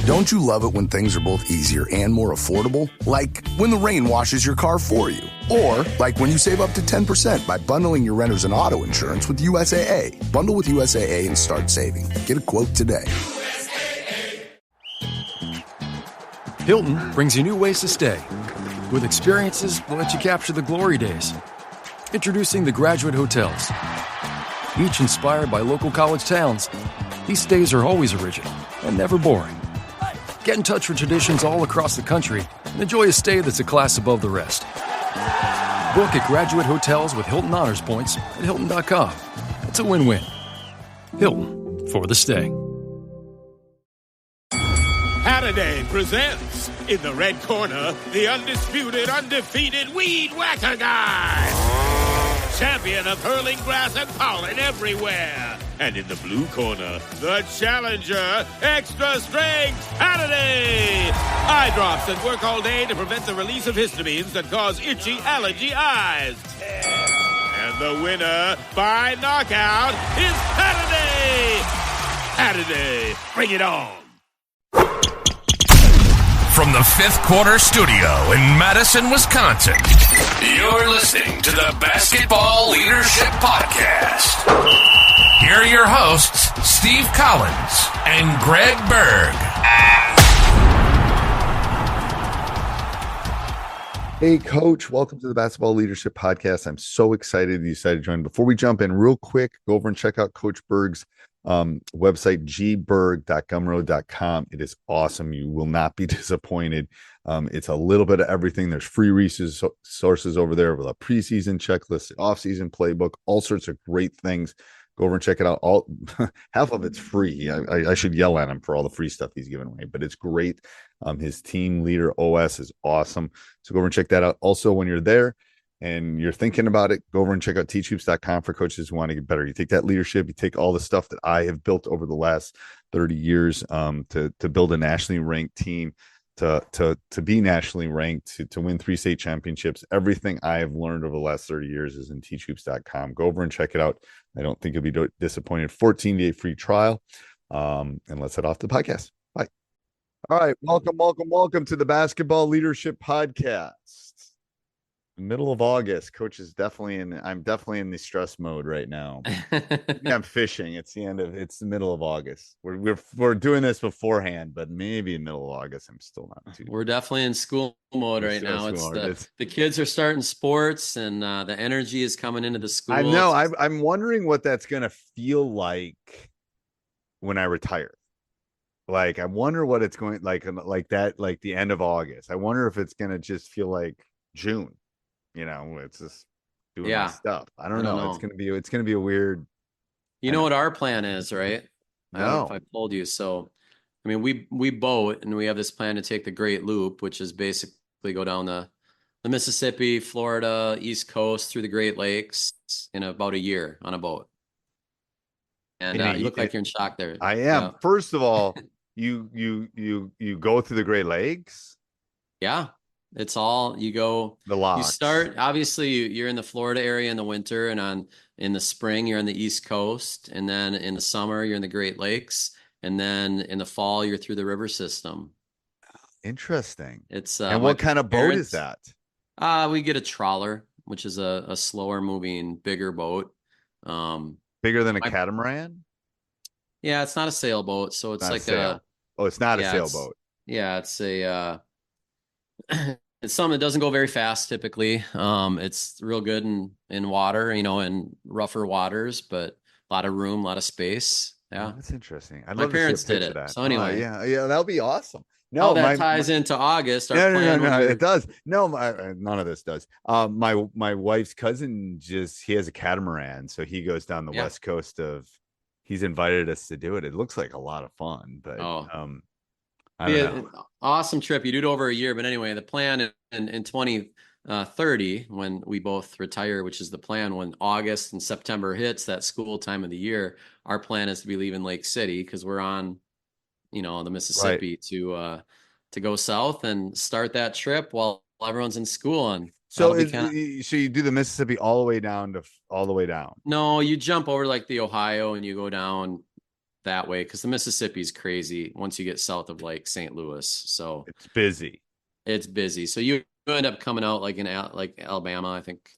Don't you love it when things are both easier and more affordable? Like when the rain washes your car for you. Or like when you save up to 10% by bundling your renters and auto insurance with USAA. Bundle with USAA and start saving. Get a quote today. Hilton brings you new ways to stay, with experiences that let you capture the glory days. Introducing the Graduate Hotels. Each inspired by local college towns, these stays are always original and never boring. Get in touch with traditions all across the country and enjoy a stay that's a class above the rest. Book at Graduate Hotels with Hilton Honors Points at Hilton.com. It's a win-win. Hilton, for the stay. Saturday presents, in the red corner, the undisputed, undefeated Weed Whacker Guy. Champion of hurling grass and pollen everywhere. And in the blue corner, the challenger, extra strength Saturday. Eye drops that work all day to prevent the release of histamines that cause itchy allergy eyes. And the winner by knockout is Saturday. Saturday, bring it on. From the Fifth Quarter Studio in Madison, Wisconsin, you're listening to the Basketball Leadership Podcast. Here are your hosts, Steve Collins and Greg Berg. Hey, Coach. Welcome to the Basketball Leadership Podcast. I'm so excited you decided to join. Before we jump in, real quick, go over and check out Coach Berg's website, gberg.gumroad.com. It is awesome. You will not be disappointed. It's a little bit of everything. There's free resources over there with a preseason checklist, off-season playbook, all sorts of great things. Go over and check it out. All half of it's free. I should yell at him for all the free stuff he's giving away, but it's great. His team leader OS is awesome. So go over and check that out. Also, when you're there and you're thinking about it, go over and check out teachhoops.com for coaches who want to get better. You take that leadership, you take all the stuff that I have built over the last 30 years to build a nationally ranked team, to be nationally ranked, to win 3 state championships. Everything I have learned over the last 30 years is in teachhoops.com. Go over and check it out. I don't think you'll be disappointed. 14-day free trial. And let's head off to the podcast. Bye. All right. Welcome to the Basketball Leadership Podcast. Middle of August. Coach is I'm definitely in the stress mode right now. I'm fishing. It's the middle of August. We're doing this beforehand, but maybe in the middle of August, I'm still not too. We're definitely in school mode right now. The kids are starting sports, and the energy is coming into the school. I know. I'm wondering what that's gonna feel like when I retire. Like, I wonder what it's going like that, like the end of August. I wonder if it's gonna just feel like June. You know, it's just doing stuff. I don't know. It's gonna be a weird. You know what our plan is, right? No. I don't know if I told you. So, I mean, we boat, and we have this plan to take the Great Loop, which is basically go down the Mississippi, Florida, East Coast through the Great Lakes in about a year on a boat. And you look like you're in shock there. I am. Yeah. First of all, you go through the Great Lakes. Yeah. It's all you go. The locks. You start obviously you're in the Florida area in the winter, and in the spring you're on the East Coast, and then in the summer you're in the Great Lakes, and then in the fall you're through the river system. Interesting. It's and what kind of boat is that? We get a trawler, which is a slower moving, bigger boat. Bigger than a catamaran? Yeah, it's not a sailboat, so it's like it's not a sailboat. It's a it's something that doesn't go very fast typically. It's real good in water, in rougher waters, but a lot of room, a lot of space. Yeah. Oh, that's interesting. My parents did it. So anyway. Yeah, that'll be awesome. No, that ties into August. No, it does. No, none of this does. My wife's cousin he has a catamaran, so he goes down the west coast he's invited us to do it. It looks like a lot of fun, but I don't know. Awesome trip. You do it over a year, but anyway, the plan in 2030, when we both retire, which is the plan, when August and September hits, that school time of the year, our plan is to be leaving Lake City because we're on, the Mississippi to go south and start that trip while everyone's in school. And so you do the Mississippi all the way down. No, you jump over like the Ohio and you go down that way because the Mississippi's crazy once you get south of like St. Louis. So It's busy. it's busy. So you end up coming out like in like Alabama, I think.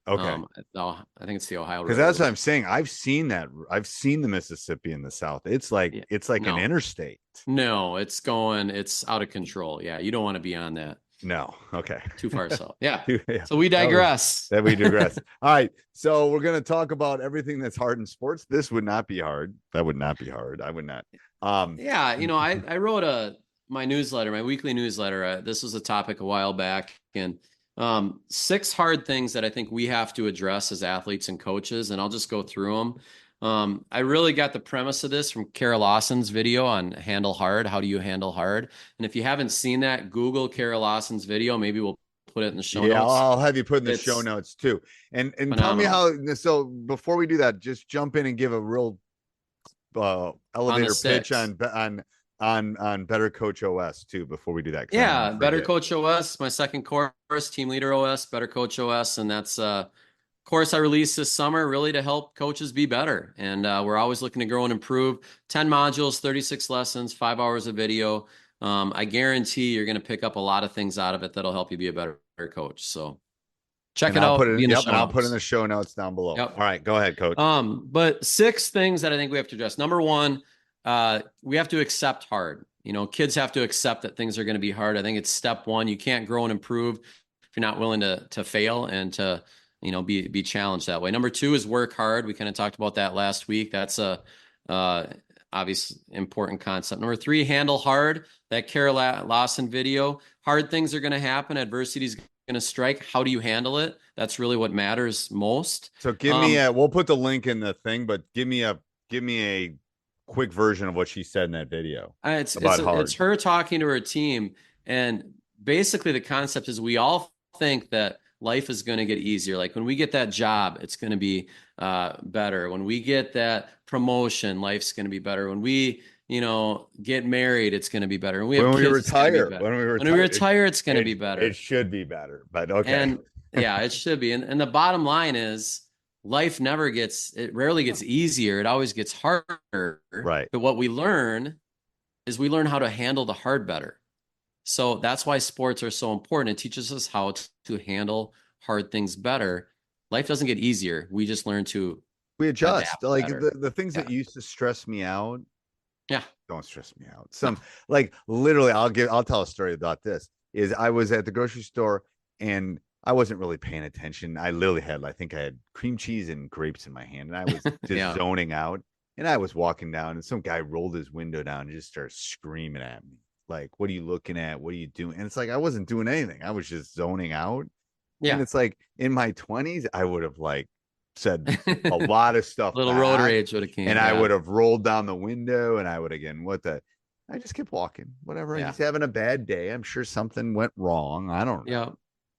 Okay. I think it's the Ohio Because River. that's what I'm saying. I've seen that. I've seen the Mississippi in the South. It's like an interstate. No, it's out of control. Yeah, you don't want to be on that. No. Okay. Too far south. Yeah. Yeah. So we digress. We digress. All right. So we're going to talk about everything that's hard in sports. This would not be hard. That would not be hard. I would not. Yeah. I wrote my newsletter, my weekly newsletter. This was a topic a while back, and 6 hard things that I think we have to address as athletes and coaches. And I'll just go through them. I really got the premise of this from Kara Lawson's video on handle hard. How do you handle hard? And if you haven't seen that, Google Kara Lawson's video. Maybe we'll put it in the show notes. I'll have you put in the show notes too. And tell me how. So before we do that, just jump in and give a real elevator pitch on Better Coach OS too. Before we do that, yeah, Better Coach OS, my second course, Team Leader OS, Better Coach OS, and that's course I released this summer really to help coaches be better. And we're always looking to grow and improve. 10 modules, 36 lessons, 5 hours of video. I guarantee you're going to pick up a lot of things out of it that'll help you be a better coach. So check it out. I'll put in the show notes down below. Yep. All right, go ahead, Coach. But 6 things that I think we have to address. Number 1, we have to accept hard. Kids have to accept that things are going to be hard. I think it's step 1. You can't grow and improve if you're not willing to fail and to be challenged that way. Number 2 is work hard. We kind of talked about that last week. That's a obvious important concept. Number 3, handle hard. That Kara Lawson video. Hard things are going to happen. Adversity is going to strike. How do you handle it? That's really what matters most. So give me we'll put the link in the thing, but give me a quick version of what she said in that video. It's her talking to her team. And basically the concept is we all think that life is going to get easier. Like when we get that job, it's going to be better. When we get that promotion, life's going to be better. When we, get married, it's going to be better. When we retire, it's going to be better. It should be better, but okay. And yeah, it should be. And the bottom line is life rarely gets easier. It always gets harder. Right. But what we learn is how to handle the hard better. So that's why sports are so important. It teaches us how to handle hard things better. Life doesn't get easier. We just learn to adjust. Like the things that used to stress me out. Yeah. Don't stress me out. Like literally I'll tell a story about this. Is I was at the grocery store and I wasn't really paying attention. I literally I had cream cheese and grapes in my hand and I was just zoning out. And I was walking down and some guy rolled his window down and just started screaming at me. Like, what are you looking at? What are you doing? And it's like, I wasn't doing anything. I was just zoning out. Yeah. And it's like in my 20s, I would have said a lot of stuff. Little road rage would have came. And I would have rolled down the window and I would I just kept walking. Whatever. He's having a bad day. I'm sure something went wrong. I don't know. Yeah.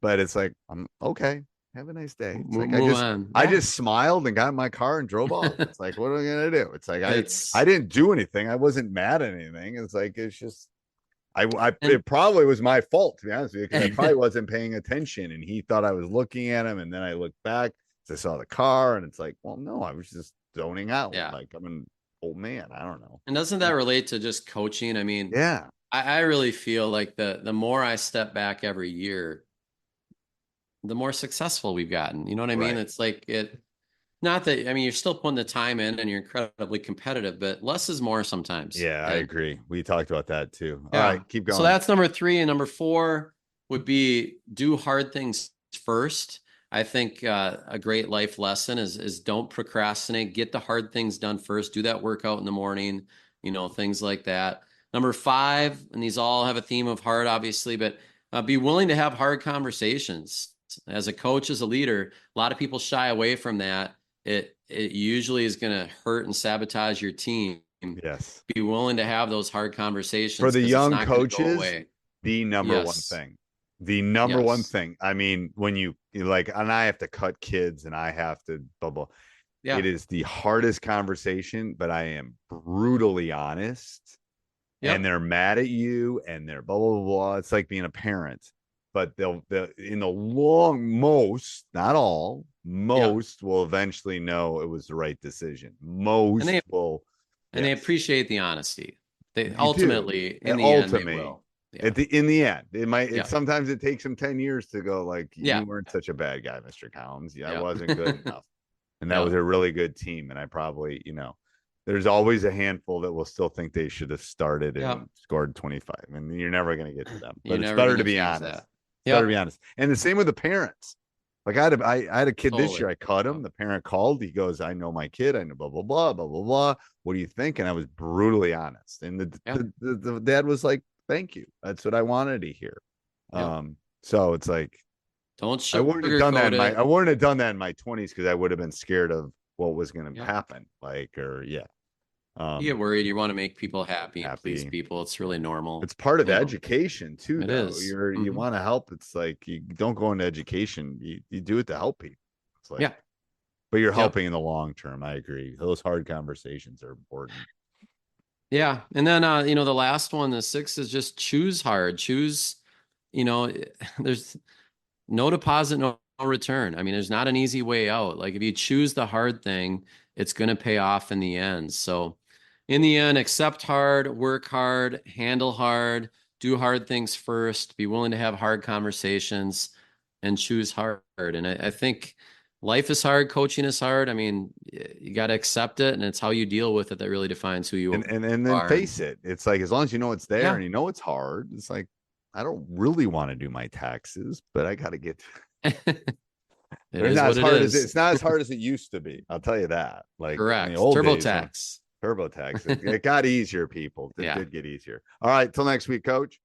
But it's like, I'm okay. Have a nice day. It's I just smiled and got in my car and drove off. It's like, what are we gonna do? It's like I didn't do anything. I wasn't mad at anything. It's like it's just it probably was my fault, to be honest with you, because I probably wasn't paying attention and he thought I was looking at him. And then I looked back, I saw the car, and it's like, well, no, I was just zoning out. Yeah. Like I'm an old man. I don't know. And doesn't that relate to just coaching? I mean, yeah, I really feel like the more I step back every year, the more successful we've gotten. You know what I mean? Right. It's like not that, I mean, you're still putting the time in and you're incredibly competitive, but less is more sometimes. Yeah, I agree. We talked about that too. Yeah. All right, keep going. So that's number 3. And number 4 would be do hard things first. I think a great life lesson is don't procrastinate. Get the hard things done first. Do that workout in the morning, things like that. Number 5, and these all have a theme of hard, obviously, but be willing to have hard conversations. As a coach, as a leader, a lot of people shy away from that. It usually is going to hurt and sabotage your team. Yes. Be willing to have those hard conversations. For the young coaches, the number one thing. The number one thing. I mean, when you and I have to cut kids and I have to blah, blah. Yeah. It is the hardest conversation, but I am brutally honest. Yep. And they're mad at you and they're blah, blah, blah. It's like being a parent. But they'll in the most, not all, will eventually know it was the right decision. Most will And they appreciate the honesty. They You ultimately, do. in And the end, they ultimately, will. Yeah. in the end, it might. Yeah. Sometimes it takes them 10 years to go like, Yeah. you weren't such a bad guy, Mr. Collins. I Yeah. wasn't good enough, and that Yeah. was a really good team. And I probably, there's always a handful that will still think they should have started and scored 25, and you're never going to get to them. But it's better to be honest. Better to be honest. And the same with the parents. Like I had a kid this year. I cut him. The parent called. He goes, "I know my kid. I know blah blah blah blah blah blah. What do you think?" And I was brutally honest. And the dad was like, "Thank you. That's what I wanted to hear." So it's like, I wouldn't have done that. I wouldn't have done that in my 20s because I would have been scared of what was going to happen. You get worried. You want to make people happy and please people. It's really normal. It's part of education too. It is. You want to help. It's like you don't go into education. You do it to help people. It's like, but you're helping in the long term. I agree. Those hard conversations are important. Yeah. And then, the last one, the 6 is just choose hard. Choose, there's no deposit, no return. I mean, there's not an easy way out. Like if you choose the hard thing, it's going to pay off in the end. So in the end, accept hard, work hard, handle hard, do hard things first, be willing to have hard conversations, and choose hard. And I think life is hard, coaching is hard. I mean, you got to accept it, and it's how you deal with it that really defines who you are. And then face it. It's like, as long as you know it's there and you know it's hard, it's like, I don't really want to do my taxes, but I got to get it's not as hard as it used to be. I'll tell you that. Like, correct. In the old TurboTax. TurboTax. It got easier, people. It did get easier. All right. Till next week, Coach.